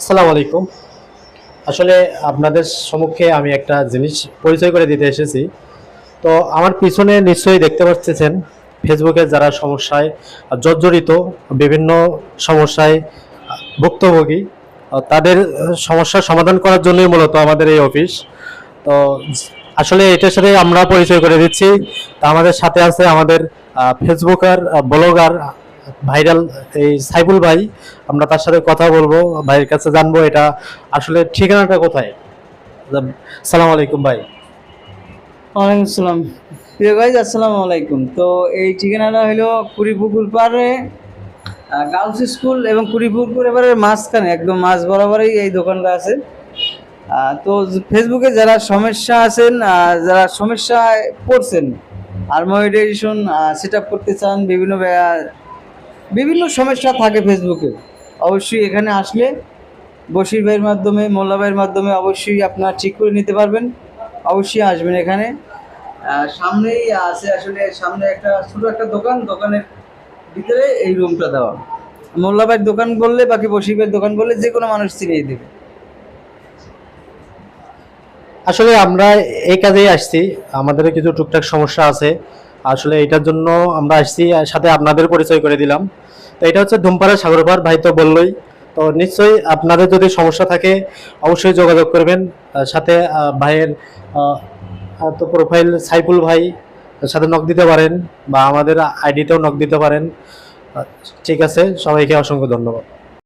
আসসালামু আলাইকুম। আসলে আপনাদের সম্মুখে আমি একটা জিনিস পরিচয় করে দিতে এসেছি। তো আমার পিছনে নিশ্চয়ই দেখতে পাচ্ছেন ফেসবুকে যারা সমস্যায় জর্জরিত, বিভিন্ন সমস্যায় ভুক্তভোগী, তাদের সমস্যার সমাধান করার জন্যই মূলত আমাদের এই অফিস। তো আসলে এটার সাথে আমরা পরিচয় করে দিচ্ছি। তা আমাদের সাথে আছে আমাদের ফেসবুকার, ব্লগার, ভাইরাল এই সাইফুল ভাই। আমরা তার সাথে কথা বলবো, ভাইয়ের কাছে জানবো এটা আসলে ঠিকানাটা কোথায়। সালাম আলাইকুম ভাই। ওয়ালাইকুম আসসালাম। প্রিয় গাইজ, আসসালামু আলাইকুম। তো এই ঠিকানাটা হলো কুড়িপুকুর পাড়ে গার্লস স্কুল এবং কুড়িপুকুর এবারে মাঝখানে একদম মাঝ বরাবরই এই দোকানটা আছে। তো ফেসবুকে যারা সমস্যা আছেন, যারা সমস্যায় পড়ছেন, আর মনিটাইজেশন সেট আপ করতে চান, বিভিন্ন সমস্যা থাকে ফেসবুকে, অবশ্যই এখানে আসলে বশির ভাইয়ের মাধ্যমে, মোল্লা ভাইয়ের মাধ্যমে অবশ্যই আপনার ঠিক করে নিতে পারবেন। অবশ্যই আসবেন এখানে। সামনেই আছে, আসলে সামনে একটা ছোট একটা দোকান, দোকানের ভিতরে এই রুমটা দেওয়া। মোল্লা ভাইয়ের দোকান বললে, বাকি বশির ভাইয়ের দোকান বললে যে কোনো মানুষ চিনিয়ে দেবে। আসলে আমরা এই কাজেই আসছি, আমাদের কিছু টুকটাক সমস্যা আছে। আসলে এটার জন্য আমরা আসছি, আর সাথে আপনাদের পরিচয় করে দিলাম। তো এটা হচ্ছে ধুমপাড়া সাগরপাড়, ভাই তো বললোই। তো নিশ্চয়ই আপনাদের যদি সমস্যা থাকে অবশ্যই যোগাযোগ করবেন। সাথে ভাইয়ের তো প্রোফাইল সাইফুল ভাই, তার সাথে নক দিতে পারেন বা আমাদের আইডিতেও নক দিতে পারেন। ঠিক আছে, সবাইকে অসংখ্য ধন্যবাদ।